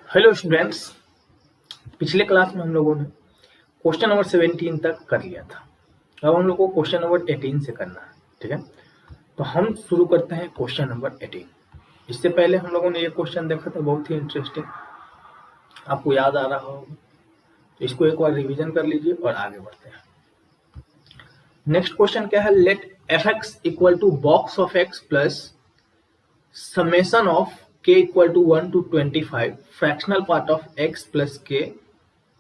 Hello students, पिछले class में हम लोगों ने क्वेश्चन नंबर 17 तक कर लिया था। अब हम लोग को क्वेश्चन नंबर 18 से करना है। ठीक है, तो हम शुरू करते हैं क्वेश्चन नंबर 18। इससे पहले हम लोगों ने ये क्वेश्चन देखा था, बहुत ही इंटरेस्टिंग, आपको याद आ रहा होगा, तो इसको एक बार रिवीजन कर लीजिए और आगे बढ़ते हैं। नेक्स्ट क्वेश्चन क्या है, let f x equal to box of x plus summation of k equal to 1 to 25 fractional part of x plus k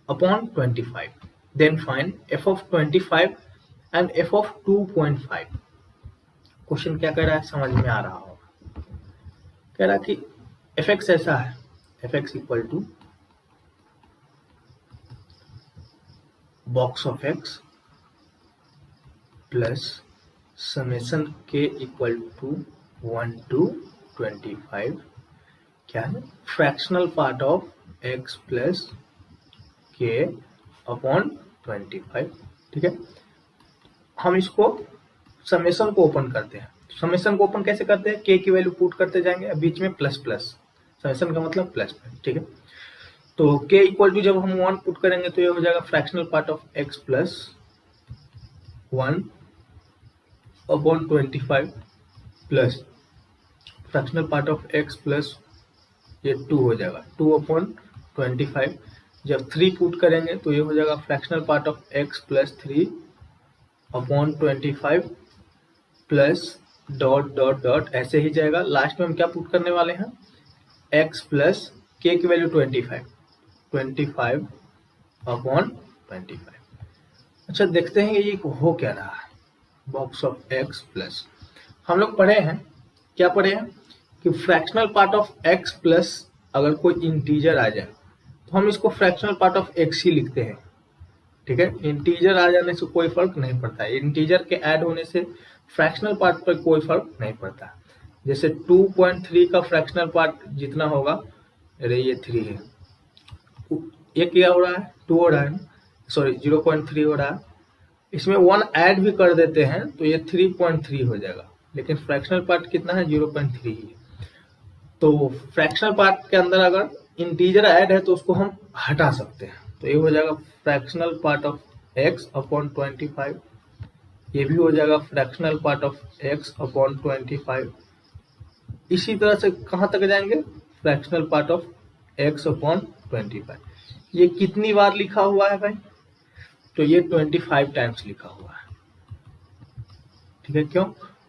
upon 25, then find f of 25 and f of 2.5। Question क्या कह रहा है, समझ में आ रहा होगा। कह रहा कि एफ एक्स ऐसा है, f x equal to box of x plus summation k equal to 1 to 25 क्या है, fractional part of x plus k upon 25। ठीक है, हम इसको समेशन को ओपन करते हैं। समेशन को ओपन कैसे करते हैं, k की वैल्यू पुट करते जाएंगे, बीच में प्लस प्लस, समेशन का मतलब प्लस प्लस। ठीक है, तो k इक्वल टू जब हम 1 पुट करेंगे तो ये हो जाएगा fractional part of x plus 1 upon 25 plus fractional part of x plus ये 2 हो जाएगा 2 अपॉन 25। जब 3 पुट करेंगे तो ये हो जाएगा fractional part of x plus 3 upon 25 plus dot dot dot ऐसे ही जाएगा। लास्ट में हम क्या पुट करने वाले हैं, x प्लस k की वैल्यू 25 अपॉन 25। अच्छा, देखते हैं ये हो क्या रहा है। बॉक्स ऑफ x प्लस, हम लोग पढ़े हैं, क्या पढ़े हैं कि fractional part of x plus अगर कोई इंटीजर आ जाए तो हम इसको फ्रैक्शनल पार्ट ऑफ x ही लिखते हैं। ठीक है, इंटीजर आ जाने से कोई फर्क नहीं पड़ता है, इंटीजर के ऐड होने से फ्रैक्शनल पार्ट पर कोई फर्क नहीं पड़ता। जैसे 2.3 का फ्रैक्शनल पार्ट जितना होगा, अरे ये 3 है, ये क्या हो रहा है, 2 हो रहा है, सॉरी 0.3 हो रहा है, इसमें 1 ऐड भी कर देते हैं तो ये 3.3 हो जाएगा, लेकिन फ्रैक्शनल पार्ट कितना है, 0.3 ही। तो फ्रैक्शनल पार्ट के अंदर अगर इंटीजर ऐड है तो उसको हम हटा सकते हैं, तो ये हो जाएगा fractional part of x upon 25, ये भी हो जाएगा fractional part of x upon 25। इसी तरह से कहाँ तक जाएंगे, fractional part of x upon 25। ये कितनी बार लिखा हुआ है भाई, तो ये 25 टाइम्स लिखा हुआ है। ठीक है, क्यों,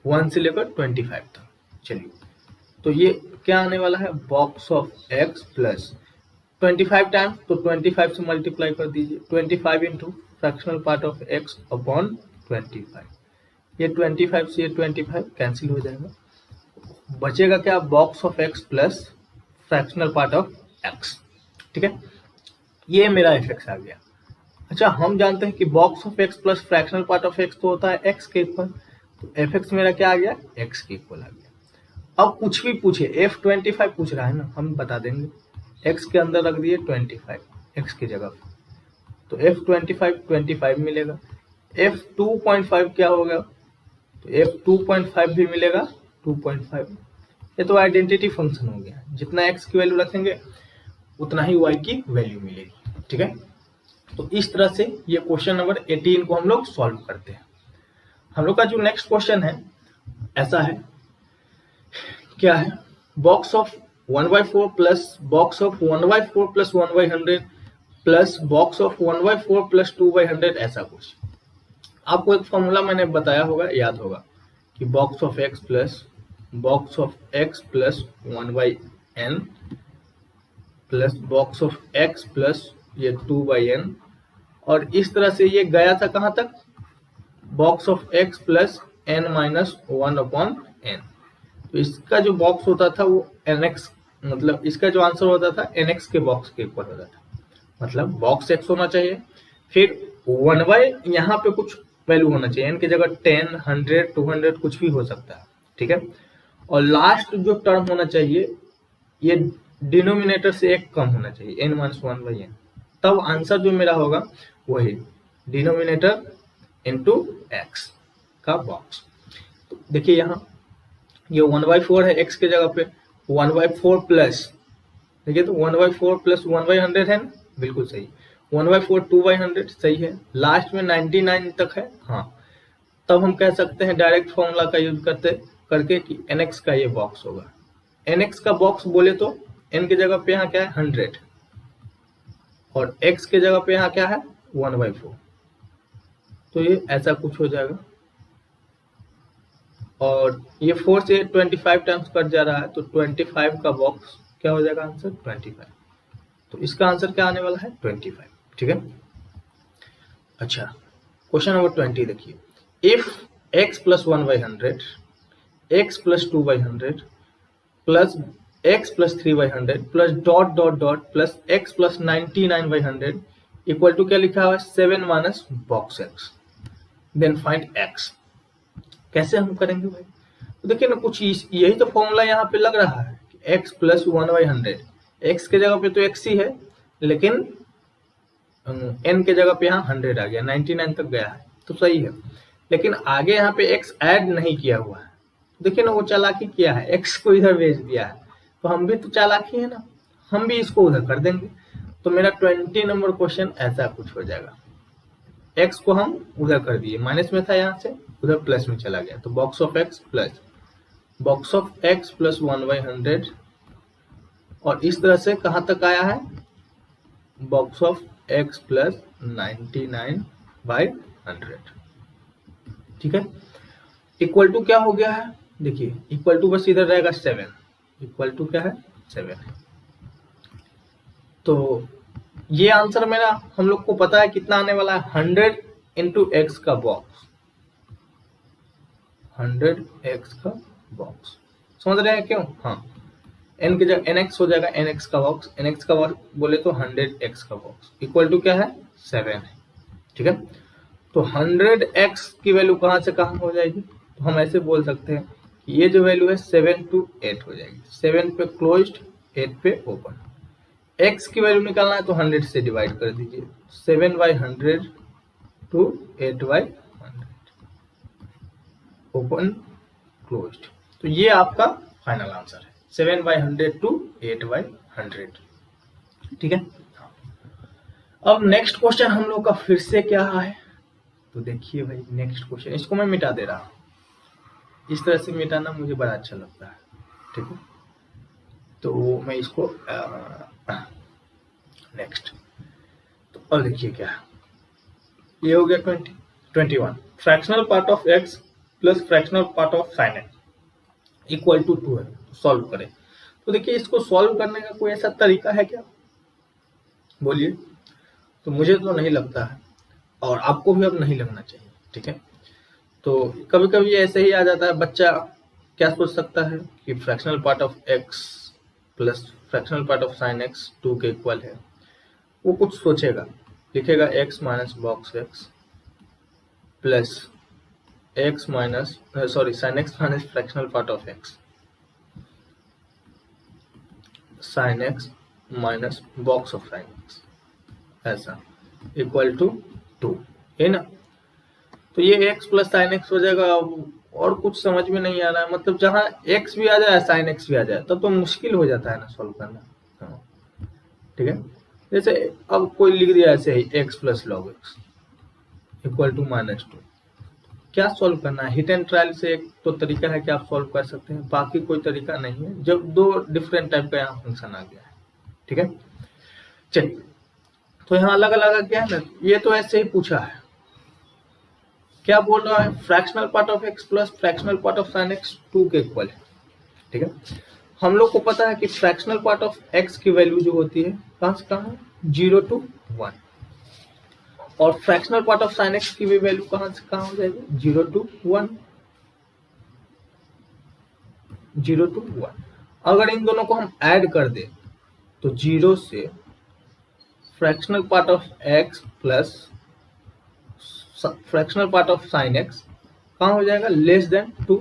1 से लेकर 25 तक। चलिए, तो ये क्या आने वाला है, box of x plus 25 times, तो 25 से मल्टीप्लाई कर दीजिए, 25 into fractional part of x upon 25। ये 25 से ये 25 कैंसिल हो जाएगा, बचेगा क्या, box of x plus fractional part of x। ठीक है, ये मेरा एफ एक्स आ गया। अच्छा, हम जानते हैं कि box of x plus fractional part of x तो होता है x के इक्वल, तो एफ एक्स मेरा क्या आ गया, x के इक्वल आ गया। अब कुछ भी पूछे, F25 पूछ रहा है ना, हम बता देंगे, x के अंदर रख दिए 25 x की जगह पे, तो F25 मिलेगा। F2.5 क्या होगा, तो F2.5 भी मिलेगा 2.5। ये तो आइडेंटिटी फंक्शन हो गया, जितना x की वैल्यू रखेंगे उतना ही y की वैल्यू मिलेगी। ठीक है, तो इस तरह से ये क्वेश्चन नंबर 18 को हम लोग सॉल्व करते हैं। हम लोग का जो नेक्स्ट क्वेश्चन है ऐसा है, क्या है, box of 1/4 plus box of 1/4 plus 1/100 plus box of 1/4 plus 2/100, ऐसा कुछ। आपको एक फॉर्मूला मैंने बताया होगा, याद होगा, कि box of x plus box of x plus 1/n plus box of x plus ये 2/n, और इस तरह से ये गया था कहाँ तक, box of x plus n-1 upon n। तो इसका जो बॉक्स होता था वो nx, मतलब इसका जो आंसर होता था nx के बॉक्स के इक्वल होता था, मतलब बॉक्स x होना चाहिए, फिर 1/, यहाँ पे कुछ वैल्यू होना चाहिए, n की जगह 10, 100, 200 कुछ भी हो सकता है। ठीक है, और लास्ट जो टर्म होना चाहिए ये डिनोमिनेटर से एक कम होना चाहिए, n-1/n, तब आंसर जो मेरा होगा वही डिनोमिनेटर इंटू x का बॉक्स। तो देखिए यहाँ ये 1/4 है, x के जगह पे 1/4 प्लस देखिए तो 1/4 प्लस 1/100 है ना, बिल्कुल सही। 1/4 2/100 सही है। लास्ट में 99 तक है, हाँ। तब हम कह सकते हैं डायरेक्ट फॉर्मूला का यूज करके कि nx का ये बॉक्स होगा। nx का बॉक्स बोले तो n की जगह पे यहाँ क्या है 100 और x के जगह पे यहाँ क्या है 1/4, तो ये ऐसा कुछ हो जाएगा। और ये 4 से 25 टाइम्स कट जा रहा है, तो 25 का बॉक्स क्या हो जाएगा आंसर 25। तो इसका आंसर क्या आने वाला है 25, ठीक है। अच्छा, क्वेश्चन नंबर 20 देखिए, if x plus 1/100 x plus 2/100 plus x plus 3/100 plus dot dot dot plus x plus 99/100 equal to क्या लिखा हुआ है 7 minus box x, then find x। कैसे हम करेंगे भाई? तो देखिए ना, कुछ यही तो फॉर्मूला यहाँ पे लग रहा है कि x प्लस 1/100, x के जगह पे तो x ही है, लेकिन n के जगह पे यहाँ 100 आ गया, 99 तक गया है तो सही है। लेकिन आगे यहाँ पे x ऐड नहीं किया हुआ है, देखिए ना वो चालाकी किया है, x को इधर भेज दिया है, तो हम भी तो चालाकी है ना, हम भी इसको उधर कर देंगे। तो मेरा 20 नंबर क्वेश्चन ऐसा कुछ हो जाएगा, x को हम उधर कर दिए, माइनस में था यहाँ से उधर प्लस में चला गया, तो box of x plus box of x plus 1/100 और इस तरह से कहाँ तक आया है बॉक्स ऑफ x प्लस 99/100, ठीक है। इक्वल टू क्या हो गया है, देखिए इक्वल टू बस इधर रहेगा 7, इक्वल टू क्या है 7 है। तो ये आंसर मेरा हम लोग को पता है कितना आने वाला है 100 इंटू एक्स का बॉक्स, 100x का बॉक्स, समझ रहे हैं क्यों? हाँ, n की जगह nx हो जाएगा, nx का बॉक्स, nx का बॉक्स बोले तो 100x का बॉक्स इक्वल टू क्या है 7 है, ठीक है। तो 100x की वैल्यू कहाँ से कहाँ हो जाएगी, तो हम ऐसे बोल सकते हैं कि ये जो वैल्यू है 7 to 8 हो जाएगी, 7 पे क्लोज्ड 8 पे ओपन। x की वैल्यू निकालना है तो 100 से डिवाइड कर दीजिए, 7/100 to 8/100 ओपन क्लोज्ड। तो ये आपका फाइनल आंसर है 7/100 to 8/100, ठीक है। अब नेक्स्ट क्वेश्चन हम लोग का फिर से क्या है, तो देखिए भाई नेक्स्ट क्वेश्चन, इसको मैं मिटा दे रहा हूँ, इस तरह से मिटाना मुझे बड़ा अच्छा लगता है, ठीक है। तो मैं इसको नेक्स्ट, तो अब देखिए क्या है, ये हो गया 21 fractional part of x plus fractional part of sine x equal to 2 है, सॉल्व करें। तो देखिए इसको सॉल्व करने का कोई ऐसा तरीका है क्या, बोलिए। तो मुझे तो नहीं लगता है और आपको भी अब नहीं लगना चाहिए, ठीक है। तो कभी कभी ऐसे ही आ जाता है, बच्चा क्या सोच सकता है कि fractional part of x plus fractional part of sine x 2 के इक्वल है, वो कुछ सोचेगा, लिखेगा x minus box x plus x minus sine x minus fractional part of x sine x minus box of sine x ऐसा equal to 2 है ना। तो ये x प्लस साइन एक्स हो जाएगा, और कुछ समझ में नहीं आ रहा है, मतलब जहां x भी आ जाए साइन एक्स भी आ जाए तब तो मुश्किल हो जाता है ना सॉल्व करना, हाँ ठीक है। जैसे अब कोई लिख दिया ऐसे ही x plus log x equal to -2, क्या सॉल्व करना है, हिट एंड ट्रायल से एक तो तरीका है कि आप सॉल्व कर सकते हैं, बाकी कोई तरीका नहीं है जब दो डिफरेंट टाइप का यहाँ फंक्शन आ गया है, ठीक है। चलिए तो यहाँ अलग अलग क्या है ना, ये तो ऐसे ही पूछा है, क्या बोल रहा है fractional part of x plus fractional part of sine x 2 के इक्वल है, ठीक है। हम लोग को पता है कि फ्रैक्शनल पार्ट ऑफ x की वैल्यू जो होती है कहाँ से कहाँ है 0 to 1, और fractional part of sine x की भी वैल्यू कहाँ से कहाँ हो जाएगी 0 to 1, 0 to 1। अगर इन दोनों को हम ऐड कर दें तो 0 से fractional part of x plus fractional part of sine x कहाँ हो जाएगा लेस देन 2।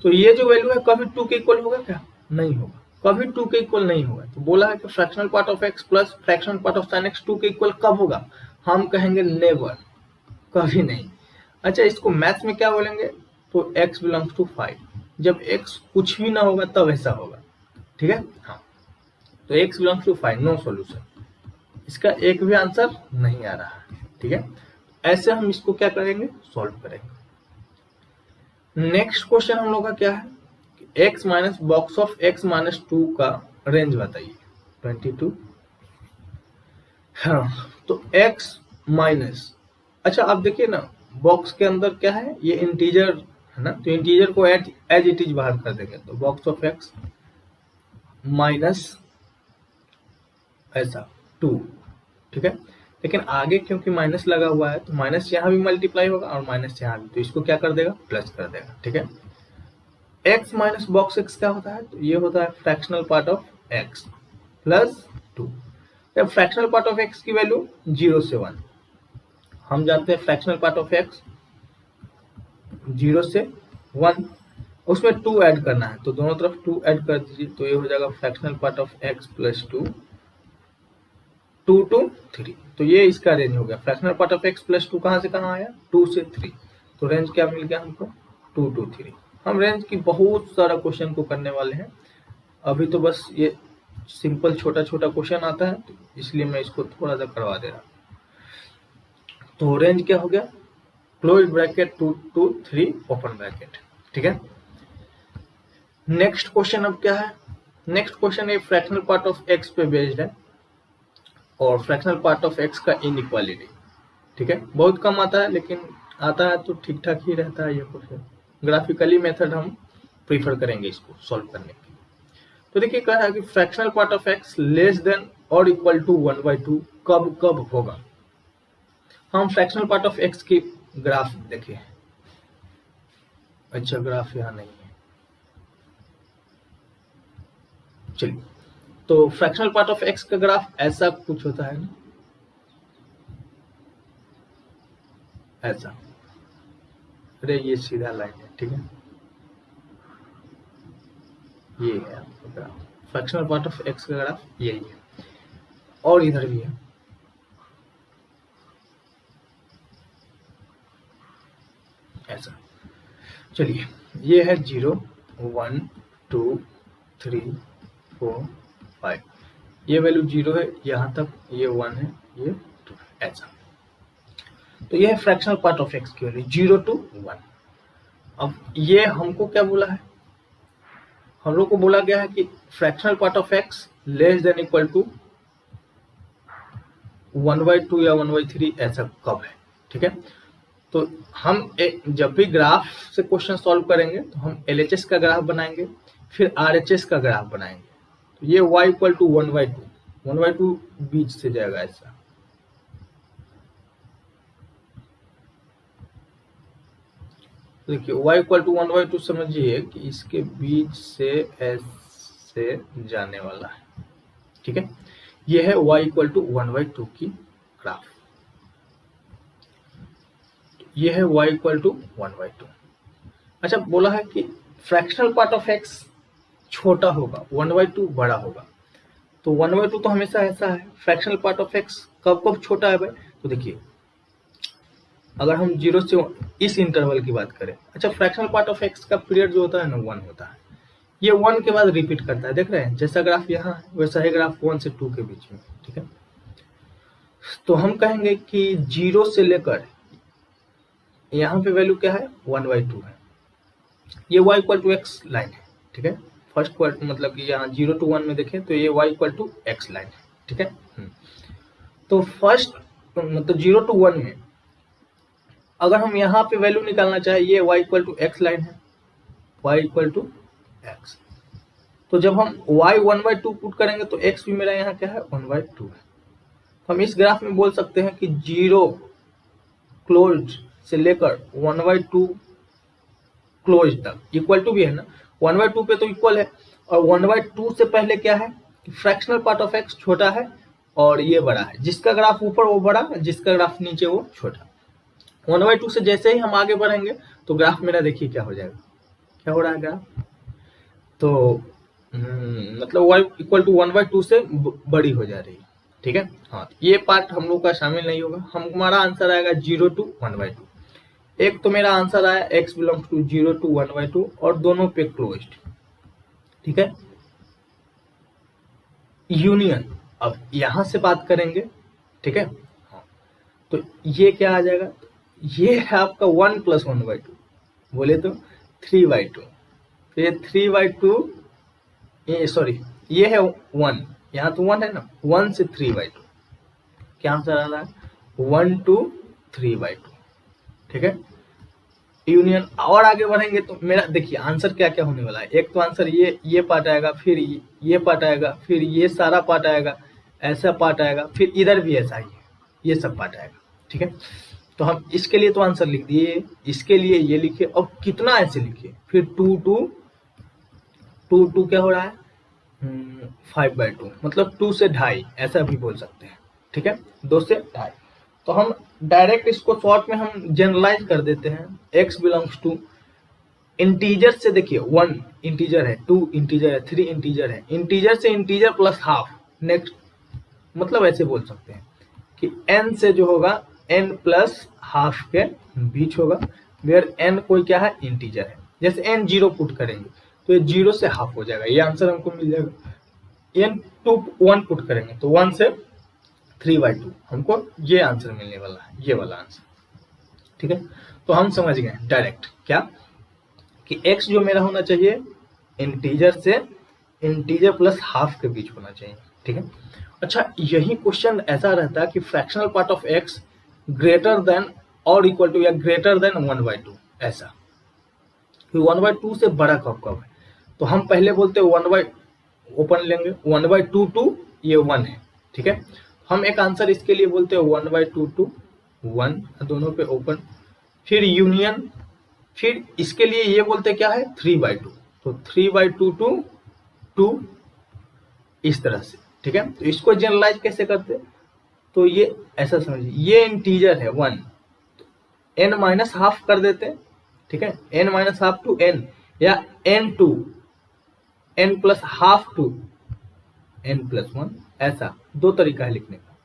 तो ये जो वैल्यू है कभी 2 के इक्वल होगा क्या, नहीं होगा, कभी 2 के इक्वल नहीं होगा। तो बोला है कि fractional part of x plus fractional part of sine x 2 के इक्वल कब होगा, हम कहेंगे नेवर, कभी नहीं। अच्छा इसको मैथ्स में क्या बोलेंगे, तो x बिलोंग्स टू 5, जब x कुछ भी ना होगा तब ऐसा होगा, ठीक है। हाँ तो x belongs to 5, no solution, इसका एक भी आंसर नहीं आ रहा है। ठीक है, ऐसे हम इसको क्या करेंगे, सॉल्व करेंगे। नेक्स्ट क्वेश्चन हम लोग का क्या है, x minus box of x minus 2 का रेंज बताइए, 22। हाँ, तो x माइनस, अच्छा आप देखिए ना बॉक्स के अंदर क्या है, ये इंटीजर है ना, तो इंटीजर को एज इट इज बाहर कर देंगे, तो बॉक्स ऑफ x माइनस ऐसा 2। ठीक है, लेकिन आगे क्योंकि माइनस लगा हुआ है तो माइनस यहाँ भी मल्टीप्लाई होगा और माइनस यहाँ भी, तो इसको क्या कर देगा, प्लस कर देगा। ठीक है, x माइनस बॉक्स x क्या होता है, तो ये होता है fractional part of x plus 2। जब फ्रैक्शनल पार्ट ऑफ x की वैल्यू 0 से 1, हम जानते हैं फ्रैक्शनल पार्ट ऑफ x 0 से 1, उसमें 2 ऐड करना है, तो दोनों तरफ 2 ऐड कर दीजिए, तो ये हो जाएगा fractional part of x plus 2, 2 to 3, तो ये इसका रेंज हो गया। Fractional part of x plus 2 कहाँ से कहाँ आया, 2 से 3, तो रेंज क्या मिल गया हमको, 2 to 3। हम रेंज की बहुत सारा क्वेश्चन को करने वाले हैं, अभी तो बस ये सिंपल छोटा छोटा क्वेश्चन आता है, तो इसलिए मैं इसको थोड़ा सा करवा दे रहा हूँ। तो रेंज क्या हो गया, close bracket 2 to 3 open bracket. ठीक है, नेक्स्ट क्वेश्चन अब क्या है, नेक्स्ट क्वेश्चन है फ्रैक्शनल पार्ट ऑफ x पे बेस्ड है और फ्रैक्शनल पार्ट ऑफ x का इनइक्वालिटी। ठीक है, बहुत कम आता है लेकिन आता है तो ठीक ठाक ही रहता है ये क्वेश्चन। ग्राफिकली मेथड हम प्रीफर करेंगे इसको सॉल्व करने के लिए। तो देखिए कह रहा है कि fractional part of x less than और इक्वल टू 1/2 कब कब होगा। हम फ्रैक्शनल पार्ट ऑफ x की ग्राफ देखें, अच्छा ग्राफ यहाँ नहीं है, चलिए, तो फ्रैक्शनल पार्ट ऑफ x का ग्राफ ऐसा कुछ होता है ना, ऐसा, अरे ये सीधा लाइन है। ठीक है, ये है आपका graph, fractional part of x का ग्राफ यही है, और इधर भी है, ऐसा। चलिए, ये है 0 1 2 3 4 5, ये वैल्यू 0 है यहाँ तक, ये 1 है, ये 2 है, ऐसा। तो ये है फ्रैक्शनल पार्ट ऑफ x की वैल्यू 0 to 1। अब ये हमको क्या बोला है, हम लोग को बोला गया है कि fractional part of x less than equal to 1/2 या 1/3 ऐसा कब है। ठीक है, तो हम जब भी ग्राफ से क्वेश्चन सॉल्व करेंगे तो हम LHS का ग्राफ बनाएंगे, फिर RHS का ग्राफ बनाएंगे। तो ये y इक्वल टू 1/2 बीच से जाएगा ऐसा, देखिए y इक्वल टू 1/2 समझिए कि इसके बीच से ऐसे जाने वाला है। ठीक है, ये है y इक्वल टू 1/2 की ग्राफ, ये है y इक्वल टू 1/2। अच्छा बोला है कि फ्रैक्शनल पार्ट ऑफ x छोटा होगा, 1/2 बड़ा होगा, तो 1/2 तो हमेशा ऐसा है, फ्रैक्शनल पार्ट ऑफ x कब कब छोटा है भाई, तो देखिए अगर हम 0 से इस इंटरवल की बात करें, अच्छा फ्रैक्शनल पार्ट ऑफ x का पीरियड जो होता है ना 1 होता है, ये 1 के बाद रिपीट करता है, देख रहे हैं जैसा ग्राफ यहाँ है वैसा ही ग्राफ 1 से 2 के बीच में। ठीक है, तो हम कहेंगे कि 0 से लेकर यहाँ पे वैल्यू क्या है 1/2 है, ये y equal to x line है। ठीक है, फर्स्ट क्वार्ट मतलब कि यहाँ 0 to 1 में देखें तो ये y equal to x line है। ठीक है, तो फर्स्ट मतलब 0 to 1 में अगर हम यहाँ पे वैल्यू निकालना चाहे, ये y equal to x line है, y इक्वल टू x, तो जब हम y 1/2 पुट करेंगे तो x भी मेरा यहाँ क्या है 1/2 है। तो हम इस ग्राफ में बोल सकते हैं कि 0 क्लोज से लेकर 1/2 क्लोज तक, इक्वल टू भी है ना, 1/2 पे तो इक्वल है, और 1/2 से पहले क्या है कि फ्रैक्शनल पार्ट ऑफ x छोटा है और ये बड़ा है, जिसका ग्राफ ऊपर वो बड़ा, जिसका ग्राफ नीचे वो छोटा। 1/2 से जैसे ही हम आगे बढ़ेंगे तो ग्राफ मेरा देखिए क्या हो जाएगा, क्या हो रहा है ग्राफ, तो मतलब y इक्वल टू 1/2 से बड़ी हो जा रही है। ठीक है, हाँ ये पार्ट हम लोग का शामिल नहीं होगा, हमारा आंसर आएगा 0 to 1/2। एक तो मेरा आंसर आया x बिलोंग्स टू 0 to 1/2 और दोनों पे क्लोज्ड। ठीक है, यूनियन, अब यहां से बात करेंगे, ठीक है। हाँ, तो ये क्या आ जाएगा, ये है आपका 1 + 1/2, बोले तो 3/2, तो ये 3/2, ये सॉरी, ये है 1, यहाँ तो 1 है ना, 1 से 3/2, क्या आंसर आ रहा है 1 to 3/2, ठीक है। यूनियन, और आगे बढ़ेंगे तो मेरा देखिए आंसर क्या क्या होने वाला है। एक तो आंसर ये पार्ट आएगा, फिर ये पार्ट आएगा, फिर ये सारा पार्ट आएगा, ऐसा पार्ट आएगा, फिर इधर भी ऐसा ही है, ये सब पार्ट आएगा, ठीक है। तो हम इसके लिए तो आंसर लिख दिए, इसके लिए ये लिखे, और कितना ऐसे लिखिए, फिर 2 क्या हो रहा है 5/2, मतलब 2 से 2.5 ऐसा भी बोल सकते हैं, ठीक है, 2 से 2.5। तो हम डायरेक्ट इसको शॉर्ट में हम जनरलाइज कर देते हैं, x बिलोंग्स टू इंटीजर से, देखिए 1 इंटीजर है, 2 इंटीजर है, 3 इंटीजर है, इंटीजर से इंटीजर प्लस हाफ, नेक्स्ट मतलब ऐसे बोल सकते हैं कि n से जो होगा n प्लस हाफ के बीच होगा, वेयर n कोई क्या है इंटीजर है। जैसे n 0 पुट करेंगे तो ये 0 से हाफ हो जाएगा, ये आंसर हमको मिल जाएगा। n 1 पुट करेंगे तो 1 से 3/2, हमको ये आंसर मिलने वाला है, ये वाला आंसर, ठीक है। तो हम समझ गए डायरेक्ट क्या कि x जो मेरा होना चाहिए इंटीजर से इंटीजर प्लस हाफ के बीच होना चाहिए, ठीक है। अच्छा, यही क्वेश्चन ऐसा रहता है कि fractional part of x greater than और इक्वल टू या ग्रेटर देन 1/2, ऐसा 1/2 से बड़ा कब है, तो हम पहले बोलते हैं 1 ओपन लेंगे 1/2 टू ये 1 है, ठीक है। हम एक आंसर इसके लिए बोलते हैं 1/2 टू 1, दोनों पे ओपन, फिर यूनियन, फिर इसके लिए ये बोलते हैं क्या है 3/2, तो 3/2 टू 2, इस तरह से, ठीक है। तो इसको जनरलाइज कैसे करते, तो ये ऐसा समझिए, ये इंटीजर है 1, तो n माइनस हाफ कर देते हैं, ठीक है, n minus half to n, या n to n plus half to n plus 1, ऐसा दो तरीका है लिखने का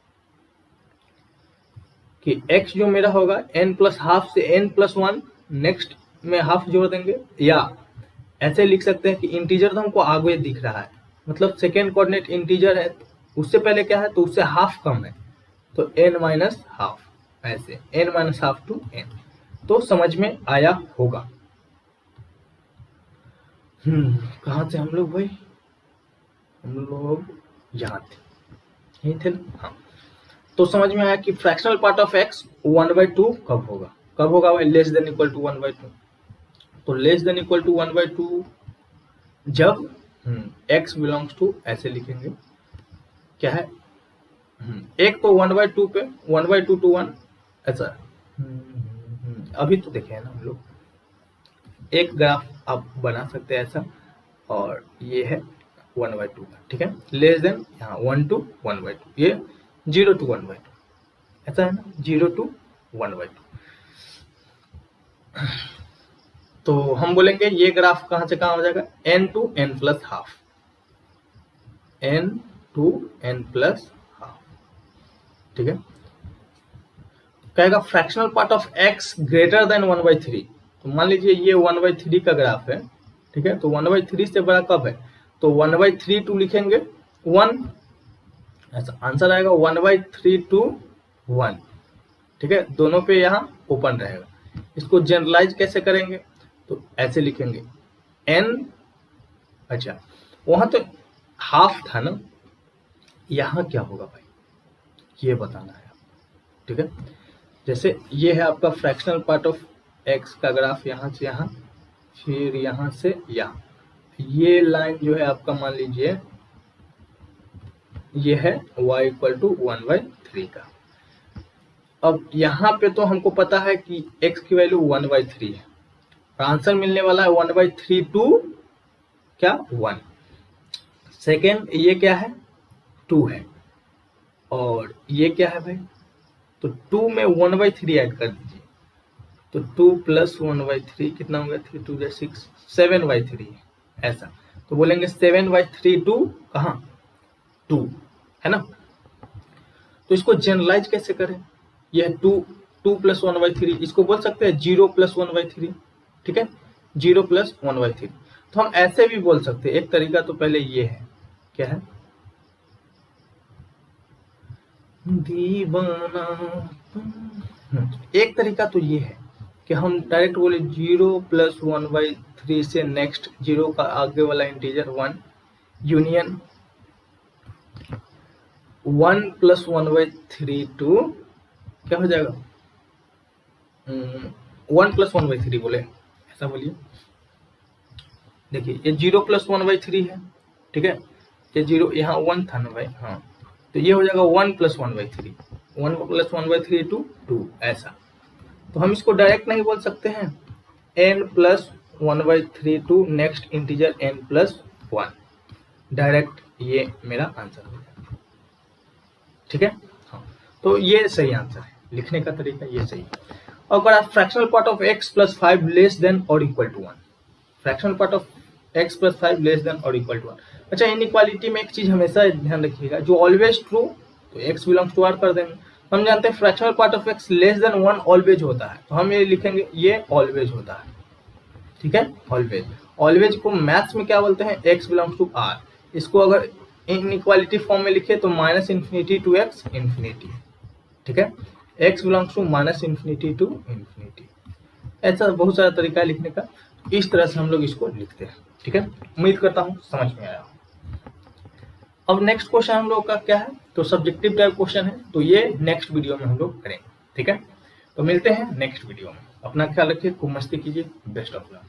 कि x जो मेरा होगा n प्लस हाफ से n प्लस 1, नेक्स्ट में हाफ जोड़ देंगे, या ऐसे लिख सकते हैं कि इंटीजर तो हमको आगे दिख रहा है, मतलब सेकेंड कोऑर्डिनेट इंटीजर है, उससे पहले क्या है तो उससे हाफ कम है, तो n माइनस हाफ, ऐसे n minus half to n, तो समझ में आया होगा। कहाँ थे हम लोग भाई, हम लोग यहाँ थे, यही थे ना, हाँ। तो समझ में आया कि फ्रैक्शनल पार्ट ऑफ x 1/2 कब होगा भाई, लेस देन इक्वल टू 1/2, तो लेस देन इक्वल टू 1/2 जब x बिलोंग्स टू, ऐसे लिखेंगे क्या है, एक तो 1/2 पे 1/2 टू 1, ऐसा अभी तो देखे है ना हम लोग, एक ग्राफ आप बना सकते हैं ऐसा, और ये है 1/2 का, ठीक है, लेस देन यहाँ 1 to 1/2, ये 0 to 1/2, ऐसा है ना, 0 to 1/2। तो हम बोलेंगे ये ग्राफ कहाँ से कहाँ हो जाएगा, n to n plus half, n to n plus half, ठीक है। कहेगा fractional part of x greater than 1/3, तो मान लीजिए ये 1/3 का ग्राफ है, ठीक है, तो 1/3 से बड़ा कब है, तो 1/3 टू लिखेंगे 1, ऐसा आंसर आएगा 1/3 टू 1, ठीक है, दोनों पे यहाँ ओपन रहेगा। इसको जनरलाइज कैसे करेंगे, तो ऐसे लिखेंगे n, अच्छा वहां तो हाफ था ना, यहाँ क्या होगा भाई ये बताना है, ठीक है। जैसे ये है आपका फ्रैक्शनल पार्ट ऑफ x का ग्राफ, यहाँ से यहाँ, फिर यहाँ से यहाँ, ये लाइन जो है आपका मान लीजिए ये है y इक्वल टू 1/3 का। अब यहाँ पे तो हमको पता है कि x की वैल्यू 1/3 है, आंसर मिलने वाला है 1/3 टू क्या 1, सेकेंड ये क्या है 2 है, और ये क्या है भाई, तो 2 में 1/3 ऐड कर दीजिए, तो 2 प्लस 1/3 कितना होगा, 3 2 6, 7/3 है, ऐसा, तो बोलेंगे 7/3 टू कहाँ 2, है ना। तो इसको जनरलाइज कैसे करें, यह 2 प्लस 1/3, इसको बोल सकते हैं 0 प्लस 1/3, ठीक है, 0 प्लस 1/3। तो हम ऐसे भी बोल सकते हैं, एक तरीका तो पहले ये है, क्या है दीवाना। एक तरीका तो ये है कि हम डायरेक्ट बोले 0+1/3 से नेक्स्ट 0 का आगे वाला इंटीजर 1 यूनियन 1+1/3 टू क्या हो जाएगा 1+1/3 बोले, ऐसा बोलिए। देखिए ये 0+1/3 है, ठीक है, ये 0 यहाँ 1 था ना भाई, हाँ, तो ये हो जाएगा 1+1/3, 1+1/3 टू 2 ऐसा। तो हम इसको डायरेक्ट नहीं बोल सकते हैं n+1/3 to next integer n+1, direct ये मेरा आंसर हो जाएगा, ठीक है। हाँ, तो ये सही आंसर है, लिखने का तरीका ये सही है। अगर आप fractional part of x+5 less than और equal to 1, fractional part of x+5 less than और इक्वल टू 1। अच्छा, इनइक्वालिटी में एक चीज हमेशा ध्यान रखिएगा, जो ऑलवेज ट्रू तो x बिलोंग्स टू r कर देंगे। हम जानते हैं fractional part of x less then 1 always होता है, तो हम ये लिखेंगे ये ऑलवेज होता है, ठीक है, ऑलवेज। ऑलवेज को मैथ्स में क्या बोलते हैं, x बिलोंग्स टू r। इसको अगर इनइक्वालिटी फॉर्म में लिखे तो -∞ टू x इंफिनिटी, ठीक है, x belongs to -∞ to infinity. ऐसा बहुत सारा तरीका है लिखने का, इस तरह से हम लोग इसको लिखते हैं, ठीक है। उम्मीद करता हूँ समझ में आया। अब नेक्स्ट क्वेश्चन हम लोग का क्या है, तो सब्जेक्टिव टाइप क्वेश्चन है, तो ये नेक्स्ट वीडियो में हम लोग करेंगे, ठीक है। तो मिलते हैं नेक्स्ट वीडियो में, अपना ख्याल रखिए, खूब मस्ती कीजिए, बेस्ट ऑफ लक।